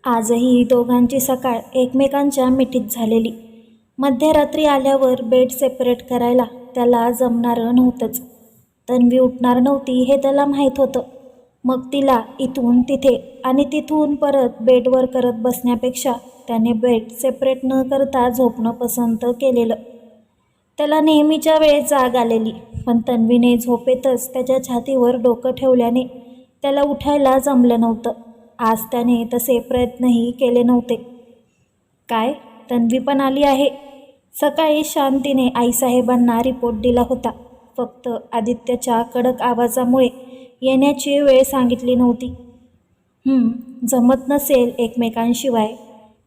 आजही दोघांची सकाळ एकमेकांच्या मिठीत झालेली. मध्यरात्री आल्यावर बेड सेपरेट करायला त्याला जमणारं नव्हतंच. तन्वी उठणार नव्हती हे त्याला माहीत होतं. मग तिला इथून तिथे आणि तिथून परत बेडवर करत बसण्यापेक्षा त्याने बेड सेपरेट न करता झोपणं पसंत केलेलं. त्याला नेहमीच्या वेळेस जाग आलेली, पण तन्वीने झोपेतच त्याच्या छातीवर डोकं ठेवल्याने त्याला उठायला जमलं नव्हतं. आज त्याने तसे प्रयत्नही केले नव्हते. काय, तन्वी पण आली आहे? सकाळी शांतीने आईसाहेबांना रिपोर्ट दिला होता. फक्त आदित्यच्या कडक आवाजामुळे येण्याची वेळ सांगितली नव्हती. जमत नसेल एकमेकांशिवाय,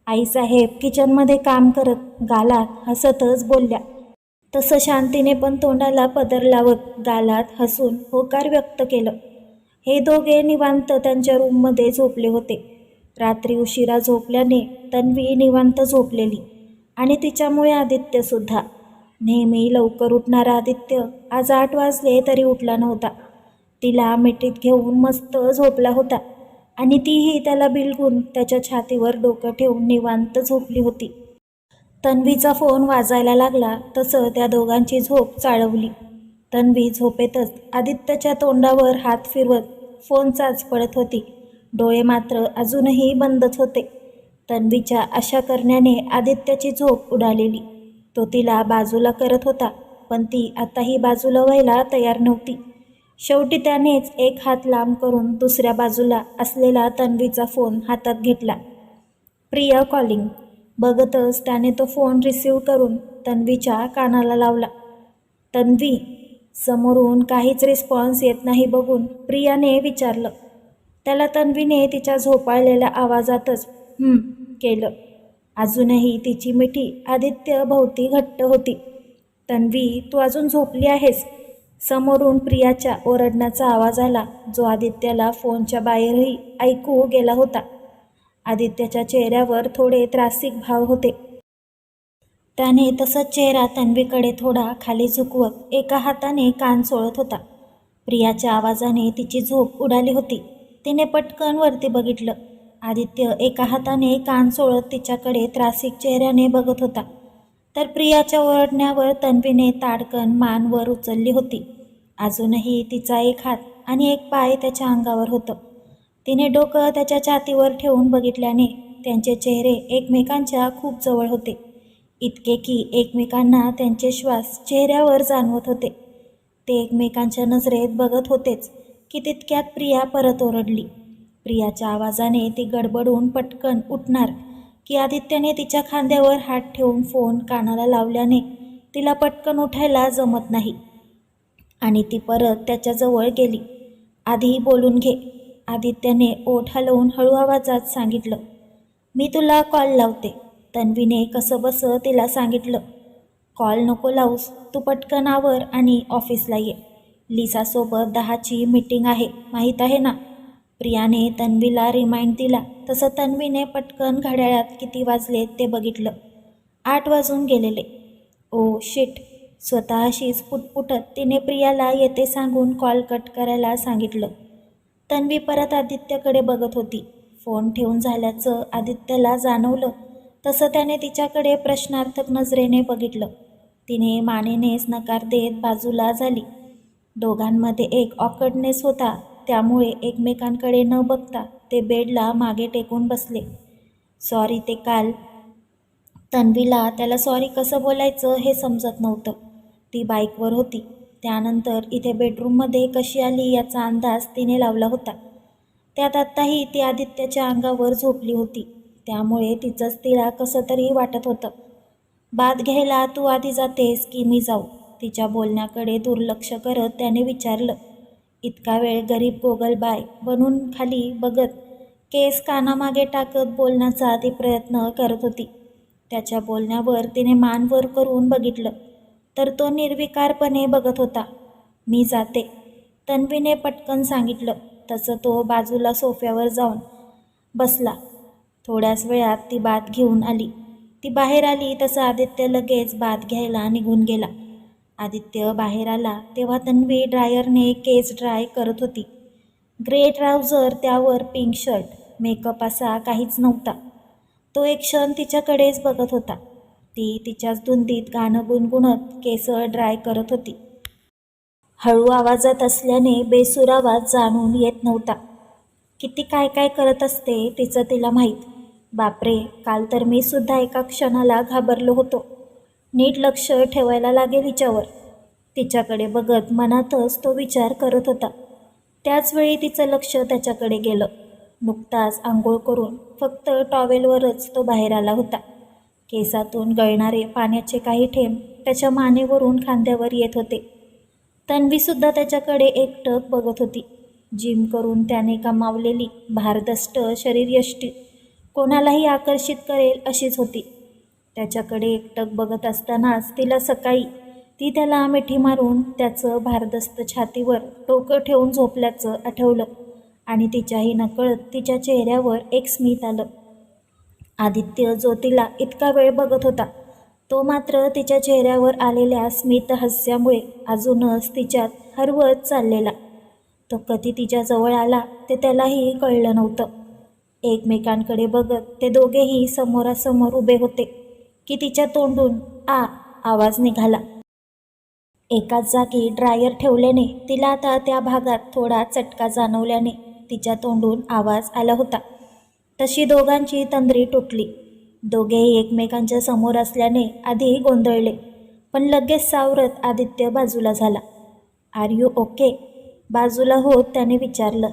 आईसाहेब किचनमध्ये काम करत गालात हसतच बोलल्या. तसं शांतीने पण तोंडाला पदर लावत गालात हसून होकार व्यक्त केलं. हे दोघे निवांत त्यांच्या रूममध्ये झोपले होते. रात्री उशिरा झोपल्याने तन्वी निवांत झोपलेली आणि तिच्यामुळे आदित्यसुद्धा. नेहमी लवकर उठणारा आदित्य आज 8 वाजले तरी उठला नव्हता. तिला मिठीत घेऊन मस्त झोपला होता आणि तीही त्याला बिलगून त्याच्या छातीवर डोकं ठेवून निवांत झोपली होती. तन्वीचा फोन वाजायला लागला तसं त्या दोघांची झोप चाळवली. तन्वी झोपेतच आदित्यच्या तोंडावर हात फिरवत फोनचाच पडत होती. डोळे मात्र अजूनही बंदच होते. तन्वीच्या अशा करण्याने आदित्यची झोप उडालेली. तो तिला बाजूला करत होता, पण ती आताही बाजूला व्हायला तयार नव्हती. शेवटी त्यानेच एक हात लांब करून दुसऱ्या बाजूला असलेला तन्वीचा फोन हातात घेतला. प्रिया कॉलिंग. बघतच त्याने तो फोन रिसीव्ह करून तन्वीच्या कानाला लावला. तन्वी. समोरून काहीच रिस्पॉन्स येत नाही बघून प्रियाने विचारलं. त्याला तन्वीने तिच्या झोपाळलेल्या आवाजातच केलं. अजूनही तिची मिठी आदित्य भोवती घट्ट होती. तन्वी, तू अजून झोपली आहेस? समोरून प्रियाच्या ओरडण्याचा आवाज आला, जो आदित्यला फोनच्या बाहेरही ऐकू गेला होता. आदित्यच्या चेहऱ्यावर थोडे त्रासिक भाव होते. त्याने तसाच चेहरा तन्वीकडे थोडा खाली झुकवत एका हाताने कान चोळत होता. प्रियाच्या आवाजाने तिची झोप उडाली होती. तिने पटकन वरती बघितलं. आदित्य एका हाताने कान चोळत तिच्याकडे त्रासिक चेहऱ्याने बघत होता, तर प्रियाच्या ओरडण्यावर तन्वीने ताडकन मान वर उचलली होती. अजूनही तिचा एक हात आणि एक पाय त्याच्या अंगावर होतं. तिने डोकं त्याच्या छातीवर ठेवून बघितल्याने त्यांचे चेहरे एकमेकांच्या खूप जवळ होते. इतके की एकमेकांना त्यांचे श्वास चेहऱ्यावर जाणवत होते. ते एकमेकांच्या नजरेत बघत होतेच की तितक्यात प्रिया परत ओरडली. प्रियाच्या आवाजाने ती गडबडून पटकन उठणार की आदित्यने तिच्या खांद्यावर हात ठेवून फोन कानाला लावल्याने तिला पटकन उठायला जमत नाही आणि ती परत त्याच्याजवळ गेली. आधी बोलून घे, आदित्यने ओठ हलवून हळू आवाजात सांगितलं. मी तुला कॉल लावते, तन्वीने कसंबसं तिला सांगितलं. कॉल नको लावूस, तू पटकन आवर आणि ऑफिसला ये. लिसासोबत 10ची मीटिंग आहे, माहीत आहे ना? प्रियाने तन्वीला रिमाइंड दिला. तसं तन्वीने पटकन घड्याळात किती वाजलेत ते बघितलं. 8 वाजून गेलेले. Oh shit. स्वतःशीच पुटपुटत तिने प्रियाला येते सांगून कॉल कट करायला सांगितलं. तन्वी परत आदित्यकडे बघत होती. फोन ठेवून झाल्याचं आदित्यला जाणवलं तसं त्याने तिच्याकडे प्रश्नार्थक नजरेने बघितलं. तिने मानेनेच नकार देत बाजूला झाली. दोघांमध्ये एक ऑकवर्डनेस होता, त्यामुळे एकमेकांकडे न बघता ते बेडला मागे टेकून बसले. सॉरी, ते काल. तन्वीला त्याला सॉरी कसं बोलायचं हे समजत नव्हतं. ती बाईकवर होती, त्यानंतर इथे बेडरूममध्ये कशी आली याचा अंदाज तिने लावला होता. त्यात आत्ताही ती आदित्यच्या अंगावर झोपली होती, त्यामुळे तिचंच तिला कसं तरी वाटत होतं. बाथ घ्यायला तू आधी जातेस की मी जाऊ? तिच्या बोलण्याकडे दुर्लक्ष करत त्याने विचारलं. इतका वेळ गरीब गोगलबाय बनून खाली बघत केस कानामागे टाकत बोलण्याचा ती प्रयत्न करत होती. त्याच्या बोलण्यावर तिने मान वर करून बघितलं तर तो निर्विकारपणे बघत होता. मी जाते, तन्वीने पटकन सांगितलं. तसं तो बाजूला सोफ्यावर जाऊन बसला. थोड्याच वेळात ती बाथ घेऊन आली. ती बाहेर आली तसं आदित्य लगेच बाथ घ्यायला निघून गेला. आदित्य बाहेर आला तेव्हा तन्वी ड्रायरने केस ड्राय करत होती. ग्रे ट्राउझर, त्यावर पिंक शर्ट मेकअप असा काहीच नव्हता. तो एक क्षण तिच्याकडेच बघत होता. ती तिच्याच धुंदीत गाणं गुणगुणत केस ड्राय करत होती. हळू आवाजात असल्याने बेसूर आवाज जाणून येत नव्हता. किती काय काय करत असते तिचं तिला माहीत. बापरे, काल तर मी सुद्धा एका क्षणाला घाबरलो होतो. नीट लक्ष ठेवायला लागेल हिच्यावर. तिच्याकडे बघत मनातच तो विचार करत होता. त्याचवेळी तिचं लक्ष त्याच्याकडे गेलं. नुकताच आंघोळ करून फक्त टॉवेलवरच तो बाहेर आला होता. केसातून गळणारे पाण्याचे काही थेंब त्याच्या मानेवरून खांद्यावर येत होते. तन्वीसुद्धा त्याच्याकडे एकटक बघत होती. जिम करून त्याने कमावलेली भारदष्ट शरीरयष्टी कोणालाही आकर्षित करेल अशीच होती. त्याच्याकडे एकटक बघत असतानाच तिला सकाळी ती त्याला मिठी मारून त्याचं भारदस्त छातीवर डोकं ठेवून झोपल्याचं आठवलं आणि तिच्याही नकळत तिच्या चेहऱ्यावर एक स्मित आलं. आदित्य जो तिला इतका वेळ बघत होता तो मात्र तिच्या चेहऱ्यावर आलेल्या स्मित हास्यामुळे अजूनच तिच्यात हरवत चाललेला. तो कधी तिच्या जवळ आला ते त्यालाही कळलं नव्हतं. एकमेकांकडे बघत ते दोघेही समोरासमोर उभे होते की तिच्या तोंडून आवाज निघाला. एकाच जागी ड्रायर ठेवल्याने तिला आता त्या भागात थोडा चटका जाणवल्याने तिच्या तोंडून आवाज आला होता. तशी दोघांची तंद्री तुटली. दोघेही एकमेकांच्या समोर असल्याने आधी गोंधळले, पण लगेच सावरत आदित्य बाजूला झाला. Are you okay? बाजूला होत त्याने विचारलं.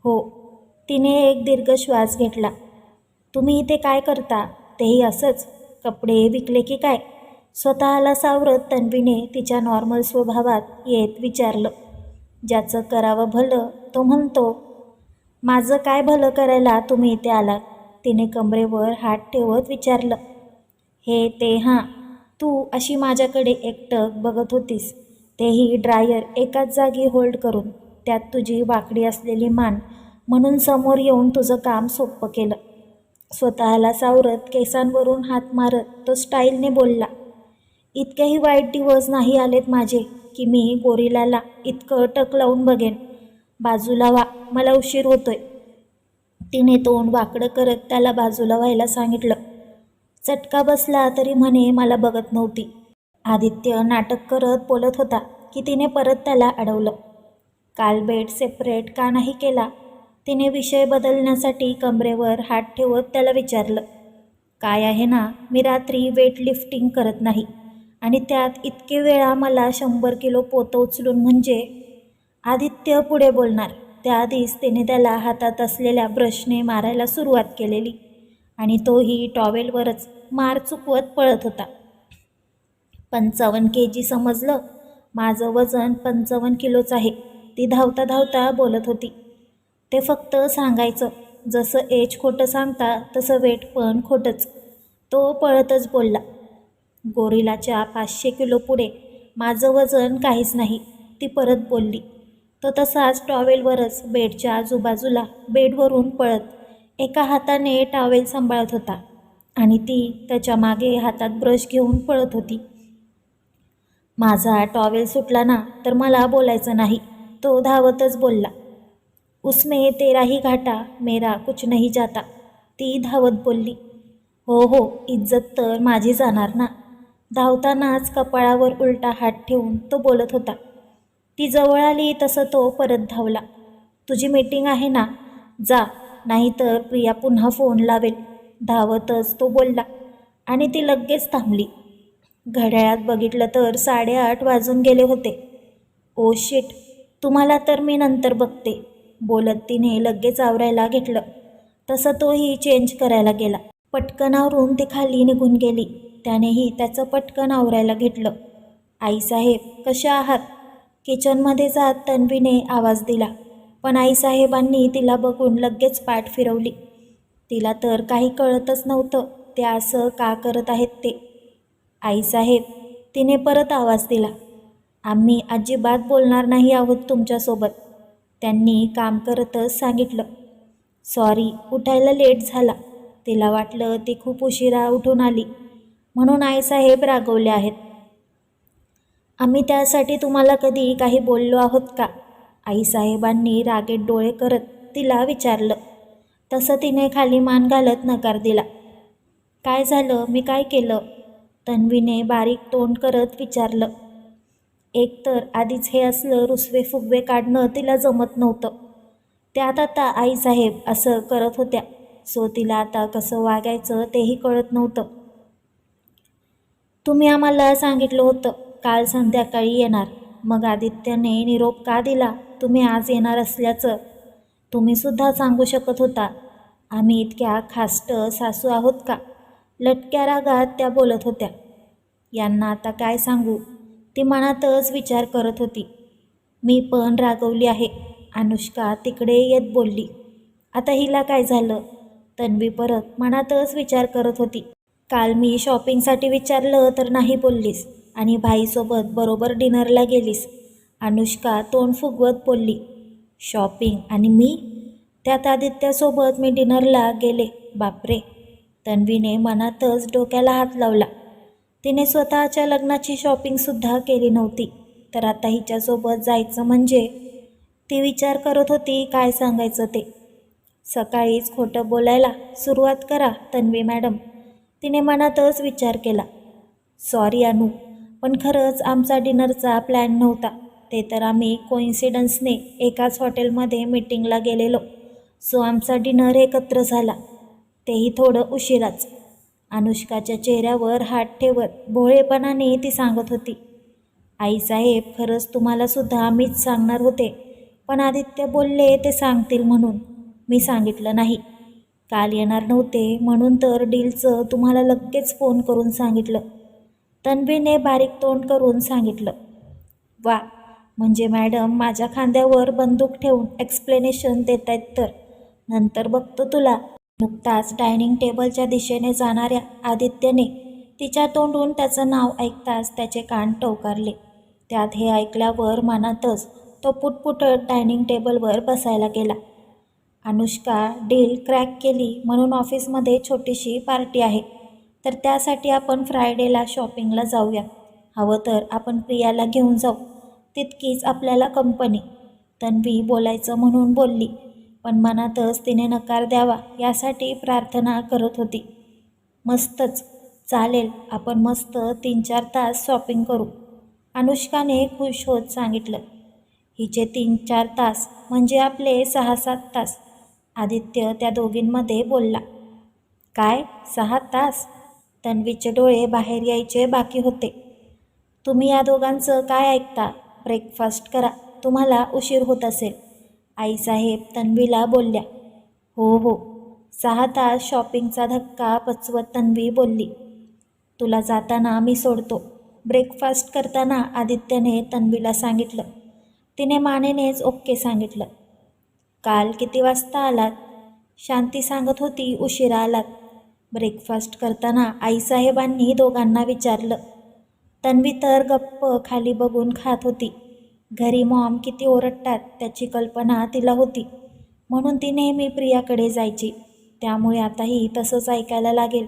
हो. तिने एक दीर्घ श्वास घेतला. तुम्ही इथे काय करता? तेही असंच? कपडे विकले की काय? स्वतःला सावरत तन्वीने तिच्या नॉर्मल स्वभावात येत विचारलं. ज्याचं करावं भलं तो म्हणतो. माझं काय भलं करायला तुम्ही इथे आलात? तिने कमरेवर हात ठेवत विचारलं. हे ते हां, तू अशी माझ्याकडे एकटक बघत होतीस, तेही ड्रायर एकाच जागी होल्ड करून, त्यात तुझी वाकडी असलेली मान म्हणून समोर येऊन तुझं काम सोपं केलं. स्वतःला सावरत केसांवरून हात मारत तो स्टाईलने बोलला. इतकेही वाईट दिवस नाही आलेत माझे की मी गोरिलाला इतकं टक लावून बघेन. बाजूला वा, मला उशीर होतोय. तिने तोंड वाकडं करत त्याला बाजूला व्हायला सांगितलं. चटका बसला तरी म्हणे मला बघत नव्हती. आदित्य नाटक करत बोलत होता की तिने परत त्याला अडवलं. काल बेड सेपरेट का नाही केला? तिने विषय बदलण्यासाठी कमरेवर हात ठेवत त्याला विचारलं. काय आहे ना, मी रात्री वेट लिफ्टिंग करत नाही आणि त्यात इतके वेळा मला 100 किलो पोतं उचलून म्हणजे. आदित्य पुढे बोलणार त्याआधीच तिने त्याला हातात असलेल्या ब्रशने मारायला सुरुवात केलेली आणि तोही टॉवेलवरच मार चुकवत पळत होता. 55 kg समजलं? माझं वजन 55 किलोच आहे, ती धावता धावता बोलत होती. ते फक्त सांगायचं, जसं एज खोटं सांगता तसं वेट पण खोटंच. तो पळतच बोलला. गोरिलाच्या 500 किलो पुढे माझं वजन काहीच नाही, ती परत बोलली. तो तसाच टॉवेलवरच बेडच्या आजूबाजूला बेडवरून पळत एका हाताने टॉवेल सांभाळत होता आणि ती त्याच्या मागे हातात ब्रश घेऊन पळत होती. माझा टॉवेल सुटला ना तर मला बोलायचं नाही, तो धावतच बोलला. उसमें तेरा ही घाटा, मेरा कुछ नहीं जाता, ती धावत बोलली. हो हो, इज्जत तर माझी जाणार ना. धावतानाच कपाळावर उलटा हात ठेवून तो बोलत होता. ती जवळ आली तसं तो परत धावला. तुझी मीटिंग आहे ना, जा, नाहीतर प्रिया पुन्हा फोन लावेल, धावतच तो बोलला आणि ती लगेच थांबली. घड्याळात बघितलं तर 8:30 वाजून गेले होते. ओ शिट, तुम्हाला तर मी नंतर बघते, बोलत तिने लगेच आवरायला घेतलं. तसं तोही चेंज करायला गेला. पटकन आवरून ती खाली निघून गेली. त्यानेही त्याचं पटकन आवरायला घेतलं. आईसाहेब कशा आहात? किचनमध्ये जात तन्वीने आवाज दिला, पण आईसाहेबांनी तिला बघून लगेच पाठ फिरवली. तिला तर काही कळतच नव्हतं ते असं का करत आहेत ते. आईसाहेब, तिने परत आवाज दिला. आम्ही अजिबात बोलणार नाही आहोत तुमच्यासोबत, त्यांनी काम करतच सांगितलं. सॉरी, उठायला लेट झाला. तिला वाटलं ती खूप उशिरा उठून आली म्हणून आईसाहेब रागवले आहेत. आम्ही त्यासाठी तुम्हाला कधी काही बोललो आहोत का? आईसाहेबांनी रागेत डोळे करत तिला विचारलं. तसं तिने खाली मान घालत नकार दिला. काय झालं, मी काय केलं? तन्वीने बारीक तोंड करत विचारलं. एकतर आधीच हे असलं रुसवे फुगवे काढणं तिला जमत नव्हतं. त्यात आता आईसाहेब असं करत होत्या, सो तिला आता कसं वागायचं तेही कळत नव्हतं. तुम्ही आम्हाला सांगितलं होतं काल संध्याकाळी येणार, मग आदित्यने निरोप का दिला तुम्ही आज येणार असल्याचं? तुम्हीसुद्धा सांगू शकत होता. आम्ही इतक्या खास्ट सासू आहोत का? लटक्या रागात त्या बोलत होत्या. यांना आता काय सांगू, ती मनातच विचार करत होती. मी पण रागवली आहे, अनुष्का तिकडे येत बोलली. आता हिला काय झालं? तन्वी परत मनातच विचार करत होती. काल मी शॉपिंगसाठी विचारलं तर नाही बोललीस आणि भाईसोबत बरोबर डिनरला गेलीस. अनुष्का तोंड फुगवत बोलली. शॉपिंग आणि मी? त्यात आदित्यासोबत मी डिनरला गेले. बापरे. तन्वीने मनातच डोक्याला हात लावला. तिने स्वतःच्या लग्नाची शॉपिंगसुद्धा केली नव्हती, तर आता हिच्यासोबत जायचं म्हणजे? ती विचार करत होती काय सांगायचं ते. सकाळीच खोटं बोलायला सुरुवात करा तन्वी मॅडम, तिने मनातच विचार केला. सॉरी अनु, पण खरंच आमचा डिनरचा प्लॅन नव्हता. ते तर आम्ही कोइन्सिडन्सने एकाच हॉटेलमध्ये मीटिंगला गेलेलो, सो आमचा डिनर एकत्र झाला, तेही थोडं उशिराच. अनुष्काच्या चेहऱ्यावर हात ठेवत भोळेपणाने ती सांगत होती. आईसाहेब खरंच तुम्हालासुद्धा मीच सांगणार होते, पण आदित्य बोलले ते सांगतील म्हणून मी सांगितलं नाही. काल येणार नव्हते म्हणून तर डीलचं तुम्हाला लगेच फोन करून सांगितलं. तन्वीने बारीक तोंड करून सांगितलं. वा, म्हणजे मॅडम माझ्या खांद्यावर बंदूक ठेवून एक्सप्लेनेशन देत आहेत तर. नंतर बघतो तुला. नुकताच डायनिंग टेबलच्या दिशेने जाणाऱ्या आदित्यने तिच्या तोंडून त्याचं नाव ऐकताच त्याचे कान टवकारले. त्यात हे ऐकल्यावर मनातच तो पुटपुटत डायनिंग टेबलवर बसायला गेला. अनुष्का डील क्रॅक केली म्हणून ऑफिसमध्ये छोटीशी पार्टी आहे, तर त्यासाठी आपण फ्रायडेला शॉपिंगला जाऊया. हवं तर आपण प्रियाला घेऊन जाऊ, तितकीच आपल्याला कंपनी. तन्वी बोलायचं म्हणून बोलली, पण मनातच तिने नकार द्यावा यासाठी प्रार्थना करत होती. मस्तच, चालेल, आपण मस्त 3-4 तास शॉपिंग करू, अनुष्काने खुश होत सांगितलं. हिचे 3-4 तास म्हणजे आपले 6-7 तास, आदित्य त्या दोघींमध्ये बोलला. काय 6 तास? तन्वीचे डोळे बाहेर यायचे बाकी होते. तुम्ही या दोघांचं काय ऐकता? ब्रेकफास्ट करा, तुम्हाला उशीर होत असेल, आईसाहेब तन्वीला बोलल्या. हो हो. 6 तास शॉपिंगचा धक्का पचवत तन्वी बोलली. तुला जाताना मी सोडतो, ब्रेकफास्ट करताना आदित्यने तन्वीला सांगितलं. तिने मानेनेच ओके सांगितलं. काल किती वाजता आलात? शांती सांगत होती उशिरा आलात. ब्रेकफास्ट करताना आईसाहेबांनी दोघांना विचारलं. तन्वी तर गप्प खाली बघून खात होती. घरी मॉम किती ओरडतात त्याची कल्पना तिला होती, म्हणून ती नेहमी प्रियाकडे जायची. त्यामुळे आताही तसंच ऐकायला लागेल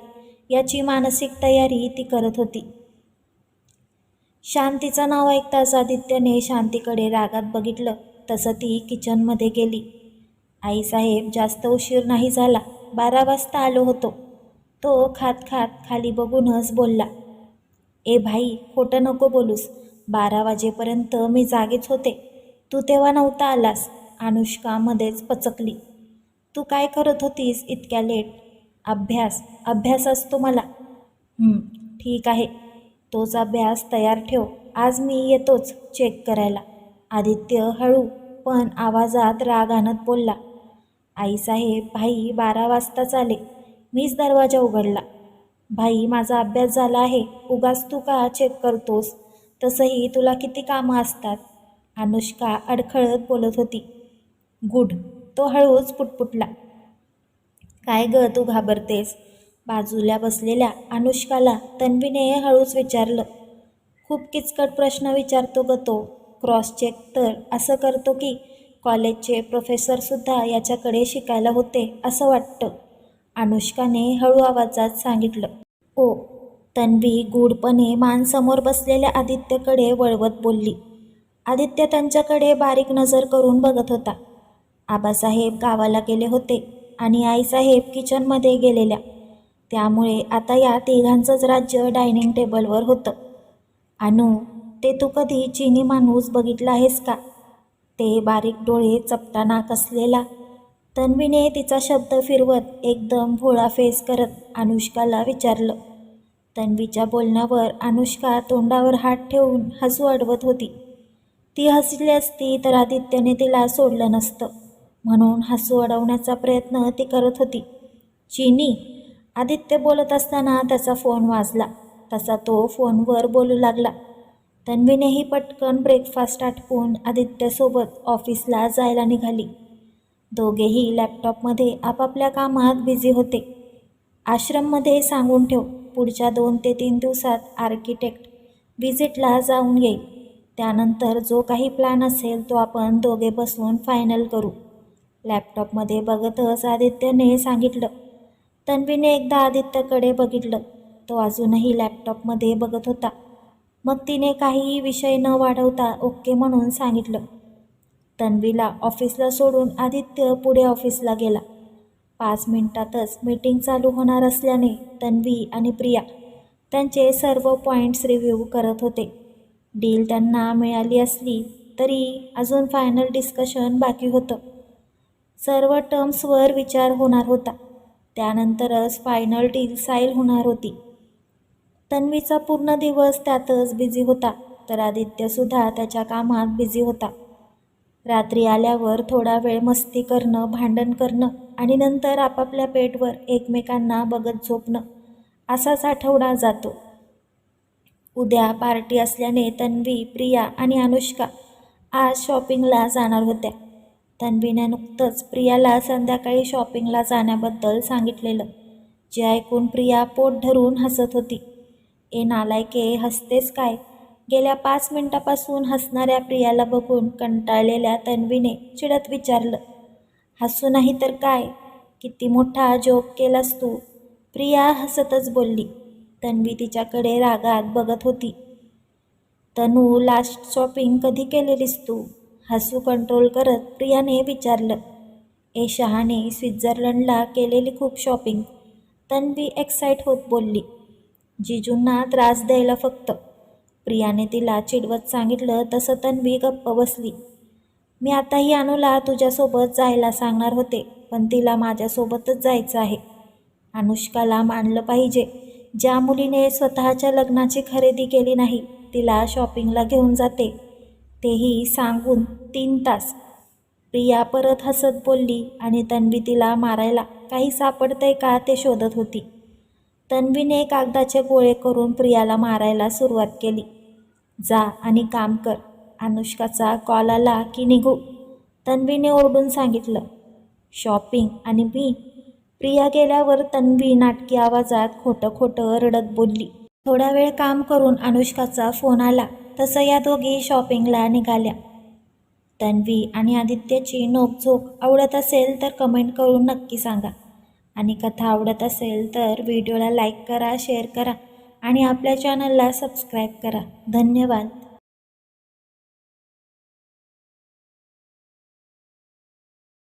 याची मानसिक तयारी ती करत होती. शांतीचं नाव ऐकताच आदित्यने शांतीकडे रागात बघितलं. तसं ती किचनमध्ये गेली. आईसाहेब जास्त उशीर नाही झाला, 12 वाजता आलो होतो, तो खात खात खाली बघूनच बोलला. ए भाई, खोटं नको बोलूस, 12 वाजेपर्यंत मी जागीच होते, तू तेव्हा नव्हता आलास, अनुष्का मध्येच पचकली. तू काय करत होतीस इतक्या लेट? अभ्यास असतो मला. ठीक आहे, तोच अभ्यास तयार ठेव, आज मी येतोच चेक करायला, आदित्य हळू पण आवाजात राग आणत बोलला. आईसाहेब, भाई 12 वाजताच आले, मीच दरवाजा उघडला. भाई, माझा अभ्यास झाला आहे, उगाच तू का चेक करतोस? तसंही तुला किती कामं असतात, अनुष्का अडखळत बोलत होती. गुड, तो हळूच पुटपुटला. काय ग तू घाबरतेस? बाजूला बसलेल्या अनुष्काला तन्वीने हळूच विचारलं. खूप किचकट प्रश्न विचारतो ग तो, क्रॉस चेक तर असं करतो की कॉलेजचे प्रोफेसरसुद्धा याच्याकडे शिकायला होते असं वाटतं, अनुष्काने हळू आवाजात सांगितलं. ओ, तन्वी गूढपणे मान समोर बसलेल्या आदित्यकडे वळवत बोलली. आदित्य त्यांच्याकडे बारीक नजर करून बघत होता. आबासाहेब गावाला गेले होते, आणि आईसाहेब किचनमध्ये गेलेल्या. त्यामुळे आता या तिघांचंच राज्य डायनिंग टेबलवर होतं. अनु, ते तू कधी चिनी माणूस बघितला आहेस का? ते बारीक डोळे, चपटा नाक असलेला. तन्वीने तिचा शब्द फिरवत एकदम भोळा फेस करत अनुष्काला विचारलं. तन्वीच्या बोलण्यावर अनुष्का तोंडावर हात ठेवून हसू अडवत होती. ती हसली असती तर आदित्यने तिला सोडलं नसतं, म्हणून हसू अडवण्याचा प्रयत्न ती करत होती. चिनी, आदित्य बोलत असताना त्याचा फोन वाजला. तसा तो फोनवर बोलू लागला. तन्वीनेही पटकन ब्रेकफास्ट आटपून आदित्यसोबत ऑफिसला जायला निघाली. दोघेही लॅपटॉपमध्ये आपापल्या कामात बिझी होते. आश्रममध्ये सांगून ठेव, पुढच्या 2 ते 3 दिवसात आर्किटेक्ट व्हिजिटला जाऊन येईल. त्यानंतर जो काही प्लॅन असेल तो आपण दोघे बसून फायनल करू, लॅपटॉपमध्ये बघतच आदित्यने सांगितलं. तन्वीने एकदा आदित्यकडे बघितलं. तो अजूनही लॅपटॉपमध्ये बघत होता. मग तिने काहीही विषय न वाढवता ओके म्हणून सांगितलं. तन्वीला ऑफिसला सोडून आदित्य पुढे ऑफिसला गेला. 5 मिनिटातच मीटिंग चालू होणार असल्याने तन्वी आणि प्रिया त्यांचे सर्व पॉईंट्स रिव्ह्यू करत होते. डील त्यांना मिळाली असली तरी अजून फायनल डिस्कशन बाकी होतं. सर्व टर्म्सवर विचार होणार होता. त्यानंतरच फायनल डील साईल होणार होती. तन्वीचा पूर्ण दिवस त्यातच बिझी होता, तर आदित्यसुद्धा त्याच्या कामात बिझी होता. रात्री आल्यावर थोडा वेळ मस्ती करणं, भांडण करणं आणि नंतर आपापल्या बेडवर एकमेकांना बघत झोपणं, असाच आठवडा जातो. उद्या पार्टी असल्याने तन्वी, प्रिया आणि अनुष्का आज शॉपिंगला जाणार होत्या. तन्वीने नुकतंच प्रियाला संध्याकाळी शॉपिंगला जाण्याबद्दल सांगितलेलं, जे ऐकून प्रिया पोट धरून हसत होती. ए नालायके, हसतेस काय? गेल्या 5 मिनिटापासून हसणाऱ्या प्रियाला बघून कंटाळलेल्या तन्वीने चिडत विचारलं. हसू नाही तर काय? किती मोठा जोक केलास तू? प्रिया हसतच बोलली. तन्वी तिच्याकडे रागात बघत होती. तनू, लास्ट शॉपिंग कधी केलेलीस तू? हसू कंट्रोल करत प्रियाने विचारलं. ए शहाणे, स्वित्झर्लंडला केलेली खूप शॉपिंग, तन्वी एक्साईट होत बोलली. जिजूंना त्रास द्यायला फक्त, प्रियाने तिला चिडवत सांगितलं. तसं तन्वी गप्प बसली. मी आताही अनुला तुझ्यासोबत जायला सांगणार होते, पण तिला माझ्यासोबतच जायचं आहे. अनुष्काला मानलं पाहिजे, ज्या मुलीने स्वतःच्या लग्नाची खरेदी केली नाही तिला शॉपिंगला घेऊन जाते, तेही सांगून 3 तास. प्रिया परत हसत बोलली आणि तन्वी तिला मारायला काही सापडतंय का ते शोधत होती. तन्वीने कागदाचे गोळे करून प्रियाला मारायला सुरुवात केली. जा आणि काम कर, अनुष्काचा कॉल आला की निघू, तन्वीने ओरडून सांगितलं. शॉपिंग आणि मी? प्रिया गेल्यावर तन्वी नाटकी आवाजात खोटं खोटं रडत बोलली. थोडा वेळ काम करून अनुष्काचा फोन आला. तसं या दोघी शॉपिंगला निघाल्या. तन्वी आणि आदित्यची नोकझोक आवडत असेल तर कमेंट करून नक्की सांगा. आणि कथा आवडत असेल तर व्हिडिओला लाईक करा, शेअर करा आणि आपल्या चॅनलला सबस्क्राईब करा. धन्यवाद.